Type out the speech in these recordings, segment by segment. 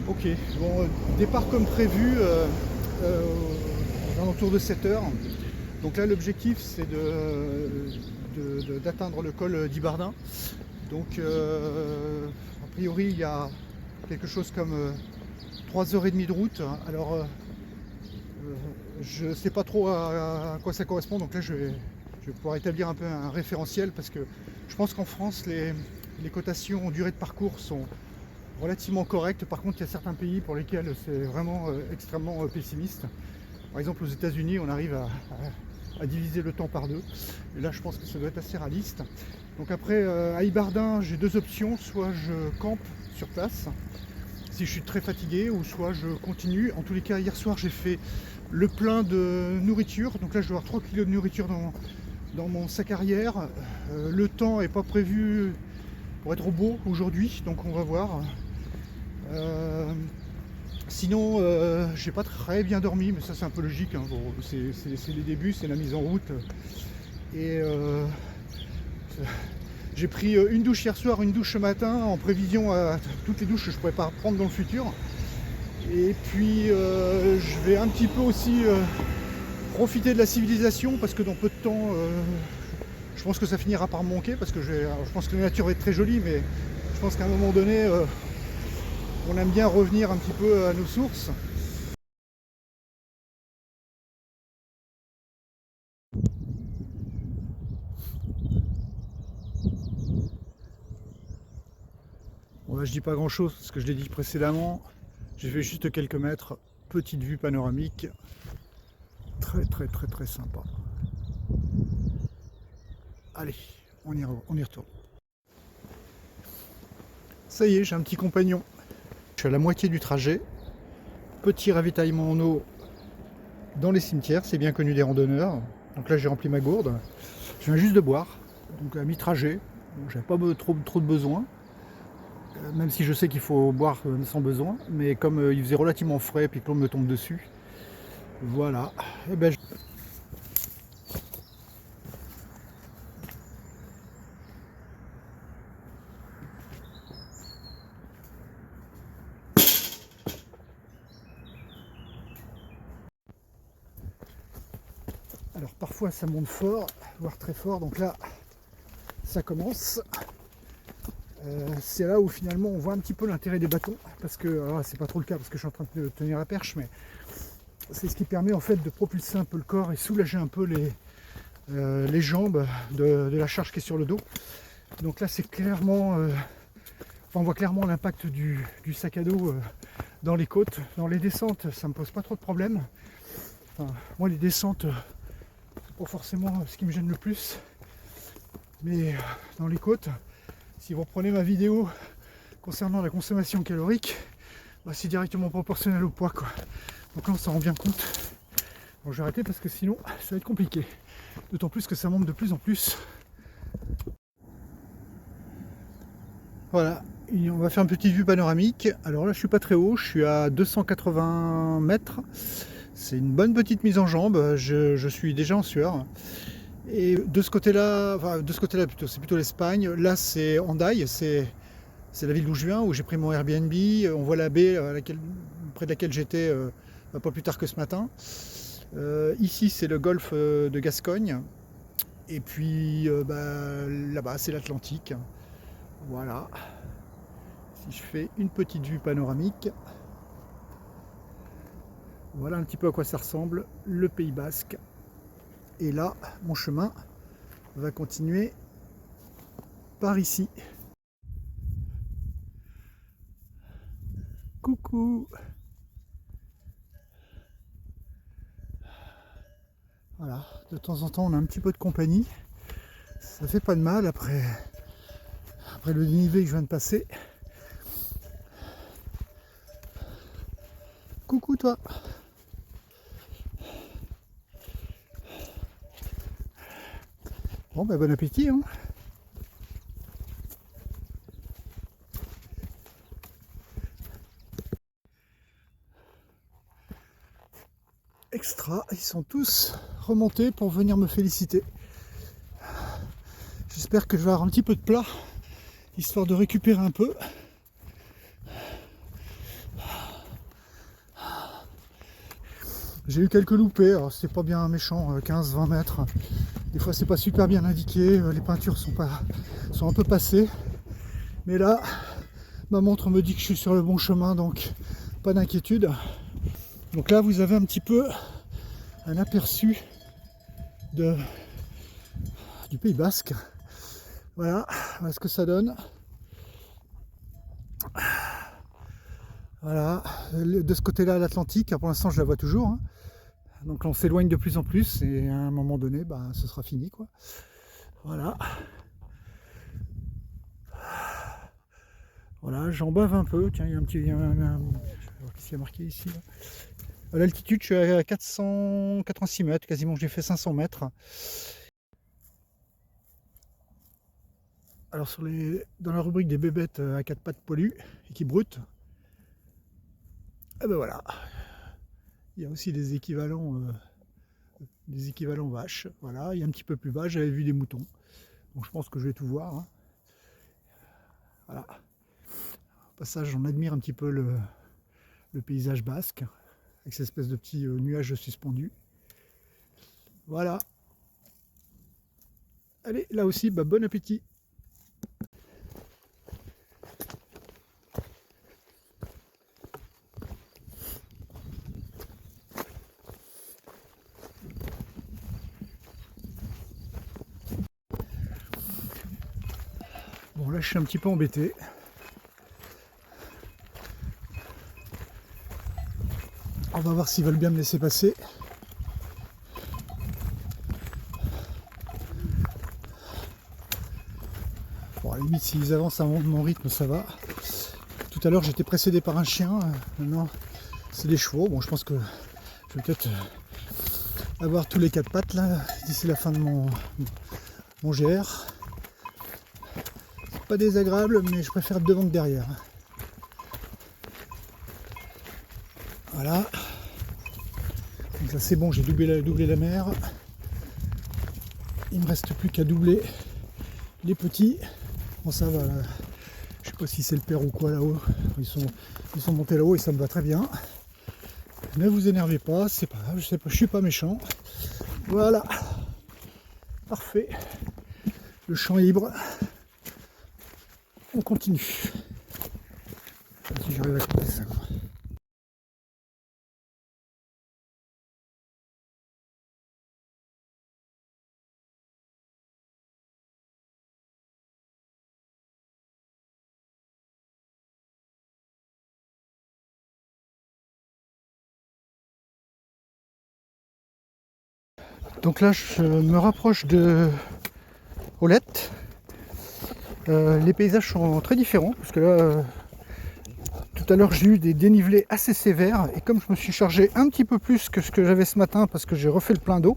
Ok, bon, départ comme prévu aux alentours de 7 heures. Donc là, l'objectif, c'est d'atteindre le col d'Ibardin. Donc, a priori, il y a quelque chose comme 3h30 de route. Alors, je ne sais pas trop à quoi ça correspond. Donc là, je vais pouvoir établir un peu un référentiel parce que je pense qu'en France, les cotations en durée de parcours sont relativement correctes. Par contre, il y a certains pays pour lesquels c'est vraiment extrêmement pessimiste. Par exemple, aux États-Unis, on arrive à diviser le temps par deux. Et là, je pense que ça doit être assez réaliste. Donc après, à Ibardin, j'ai deux options. Soit je campe sur place, si je suis très fatigué, ou soit je continue. En tous les cas, hier soir, j'ai fait le plein de nourriture. Donc là, je dois avoir 3 kg de nourriture dans mon sac arrière. Le temps n'est pas prévu pour être beau aujourd'hui, donc on va voir. Sinon, j'ai pas très bien dormi, mais ça c'est un peu logique. Hein. Bon, c'est les débuts, c'est la mise en route. Et j'ai pris une douche hier soir, une douche ce matin, en prévision à toutes les douches que je pourrais pas prendre dans le futur. Et puis, je vais un petit peu aussi profiter de la civilisation, parce que dans peu de temps, je pense que ça finira par me manquer, parce que je pense que la nature va être très jolie, mais je pense qu'à un moment donné, on aime bien revenir un petit peu à nos sources. Bon, là, je dis pas grand chose parce que je l'ai dit précédemment. J'ai fait juste quelques mètres. Petite vue panoramique. Très très très très sympa. Allez, on y retourne. Ça y est, j'ai un petit compagnon. Je suis à la moitié du trajet. Petit ravitaillement en eau dans les cimetières, c'est bien connu des randonneurs. Donc là, j'ai rempli ma gourde. Je viens juste de boire. Donc à mi-trajet. Bon, j'avais pas trop de besoin. Même si je sais qu'il faut boire sans besoin. Mais comme il faisait relativement frais et que l'eau me tombe dessus. Voilà. Et ben, alors parfois ça monte fort, voire très fort, donc là ça commence. C'est là où finalement on voit un petit peu l'intérêt des bâtons, parce que, alors c'est pas trop le cas parce que je suis en train de tenir la perche, mais c'est ce qui permet en fait de propulser un peu le corps et soulager un peu les jambes de la charge qui est sur le dos. Donc là c'est clairement, on voit clairement l'impact du sac à dos dans les côtes. Dans les descentes ça me pose pas trop de problèmes. Enfin, moi les descentes, pas forcément ce qui me gêne le plus, mais dans les côtes, si vous reprenez ma vidéo concernant la consommation calorique, bah, c'est directement proportionnel au poids, quoi. Donc là on s'en rend bien compte. Bon, je vais arrêter parce que sinon ça va être compliqué, d'autant plus que ça monte de plus en plus. Voilà, et on va faire une petite vue panoramique. Alors là je suis pas très haut, je suis à 280 mètres. C'est une bonne petite mise en jambe, je suis déjà en sueur. Et de ce côté-là, enfin de ce côté-là plutôt, c'est plutôt l'Espagne. Là c'est Hendaye, c'est la ville d'où je viens, où j'ai pris mon Airbnb. On voit la baie près de laquelle j'étais pas plus tard que ce matin. Ici c'est le golfe de Gascogne. Et puis là-bas c'est l'Atlantique. Voilà. Si je fais une petite vue panoramique, voilà un petit peu à quoi ça ressemble, le Pays Basque. Et là, mon chemin va continuer par ici. Coucou! Voilà, de temps en temps on a un petit peu de compagnie. Ça fait pas de mal après le dénivelé que je viens de passer. Coucou toi! Bon ben bon appétit hein. Extra, ils sont tous remontés pour venir me féliciter. J'espère que je vais avoir un petit peu de plat, histoire de récupérer un peu. J'ai eu quelques loupés, alors c'était pas bien méchant, 15-20 mètres. Des fois c'est pas super bien indiqué, les peintures sont un peu passées. Mais là, ma montre me dit que je suis sur le bon chemin, donc pas d'inquiétude. Donc là vous avez un petit peu un aperçu du Pays Basque. Voilà ce que ça donne. Voilà, de ce côté-là l'Atlantique, pour l'instant je la vois toujours. Hein. Donc on s'éloigne de plus en plus et à un moment donné, ce sera fini quoi. Voilà. Voilà, j'en bave un peu. Tiens, il y a un petit. Qu'est-ce qu'il y a marqué ici là. À l'altitude, je suis à 486 mètres, quasiment j'ai fait 500 mètres. Alors dans la rubrique des bébêtes à 4 pattes poilues et qui broutent, et ben voilà. Il y a aussi des équivalents vaches. Voilà, il y a un petit peu plus bas, j'avais vu des moutons. Donc je pense que je vais tout voir. Hein. Voilà. Au passage, j'en admire un petit peu le paysage basque, avec cette espèce de petits nuages suspendus. Voilà. Allez, là aussi, bon appétit. Bon, là, je suis un petit peu embêté. On va voir s'ils veulent bien me laisser passer. Bon, à la limite, s'ils avancent à mon rythme, ça va. Tout à l'heure, j'étais précédé par un chien. Maintenant, c'est des chevaux. Bon, je pense que je vais peut-être avoir tous les 4 pattes là d'ici la fin de mon GR. C'est pas désagréable, mais je préfère devant que derrière. Voilà. Donc là, c'est bon, j'ai doublé la mer. Il me reste plus qu'à doubler les petits. Bon, ça va là. Je sais pas si c'est le père ou quoi là-haut. Ils sont montés là-haut et ça me va très bien. Ne vous énervez pas, c'est pas grave, je suis pas méchant. Voilà. Parfait. Le champ libre. On continue. Si j'arrive à couper ça. Donc là, je me rapproche de Olette. Les paysages sont très différents parce que là, tout à l'heure, j'ai eu des dénivelés assez sévères et comme je me suis chargé un petit peu plus que ce que j'avais ce matin parce que j'ai refait le plein d'eau,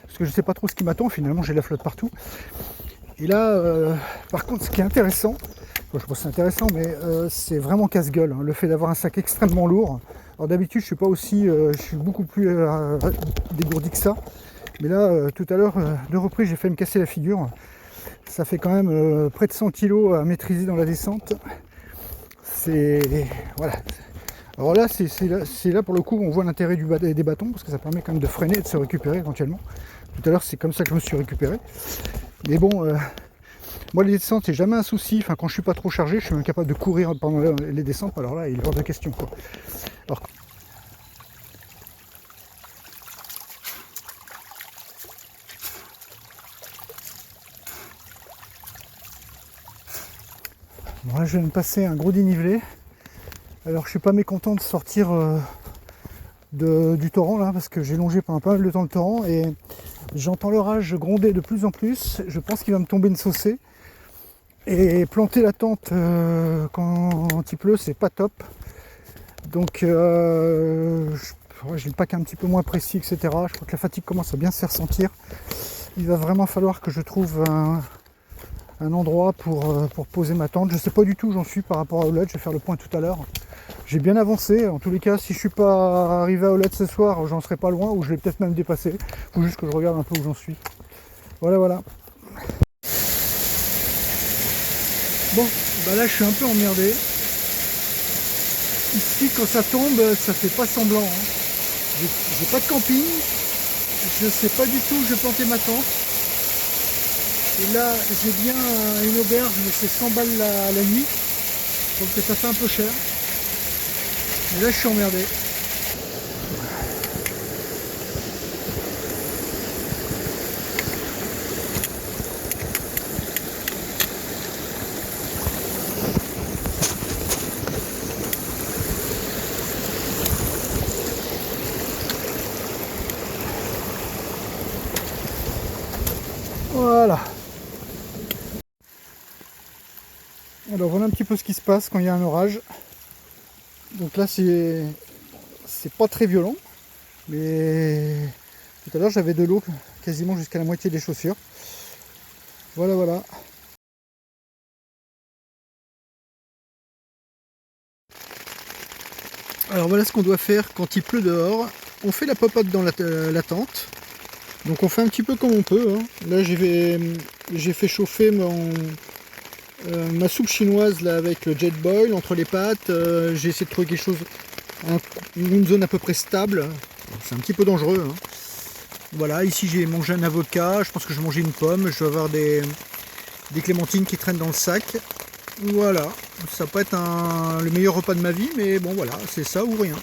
parce que je ne sais pas trop ce qui m'attend, finalement j'ai la flotte partout. Et là, par contre, ce qui est intéressant, je pense que c'est intéressant, mais c'est vraiment casse-gueule, hein, le fait d'avoir un sac extrêmement lourd. Alors d'habitude, je suis pas aussi, je suis beaucoup plus dégourdi que ça. Mais là, tout à l'heure, 2 reprises, j'ai failli me casser la figure. Ça fait quand même près de 100 kg à maîtriser dans la descente. C'est... Voilà. Alors là, c'est là pour le coup, on voit l'intérêt des bâtons, parce que ça permet quand même de freiner et de se récupérer éventuellement. Tout à l'heure, c'est comme ça que je me suis récupéré. Mais bon, moi, les descentes, c'est jamais un souci. Enfin, quand je suis pas trop chargé, je suis même capable de courir pendant les descentes. Alors là, il est hors de question, quoi. Alors, bon, là, je viens de passer un gros dénivelé. Alors, je suis pas mécontent de sortir du torrent là, parce que j'ai longé pendant pas mal de temps le torrent et j'entends l'orage gronder de plus en plus. Je pense qu'il va me tomber une saucée. Et planter la tente quand il pleut, c'est pas top. Donc, j'ai le pack un petit peu moins précis, etc. Je crois que la fatigue commence à bien se faire sentir. Il va vraiment falloir que je trouve un endroit pour poser ma tente. Je ne sais pas du tout où j'en suis par rapport à Olette. Je vais faire le point tout à l'heure. J'ai bien avancé. En tous les cas, si je ne suis pas arrivé à Olette ce soir, j'en serai pas loin ou je vais peut-être même dépasser. Il faut juste que je regarde un peu où j'en suis. Voilà, voilà. Bon, là je suis un peu emmerdé. Ici quand ça tombe, ça fait pas semblant. Hein. J'ai pas de camping, je sais pas du tout où je vais planter ma tente. Et là j'ai bien une auberge mais c'est 100 balles la nuit, donc ça fait un peu cher. Mais là je suis emmerdé. Voilà. Alors voilà un petit peu ce qui se passe quand il y a un orage. Donc là c'est pas très violent, mais tout à l'heure j'avais de l'eau quasiment jusqu'à la moitié des chaussures. Voilà, voilà. Alors voilà ce qu'on doit faire quand il pleut dehors. On fait la popote dans la tente. Donc on fait un petit peu comme on peut, hein. Là j'ai fait chauffer ma soupe chinoise là, avec le jet boil entre les pâtes. J'ai essayé de trouver quelque chose, une zone à peu près stable. C'est un petit peu dangereux, hein. Voilà, ici j'ai mangé un avocat, je pense que je vais manger une pomme, je vais avoir des clémentines qui traînent dans le sac. Voilà, ça peut être le meilleur repas de ma vie, mais bon voilà, c'est ça ou rien.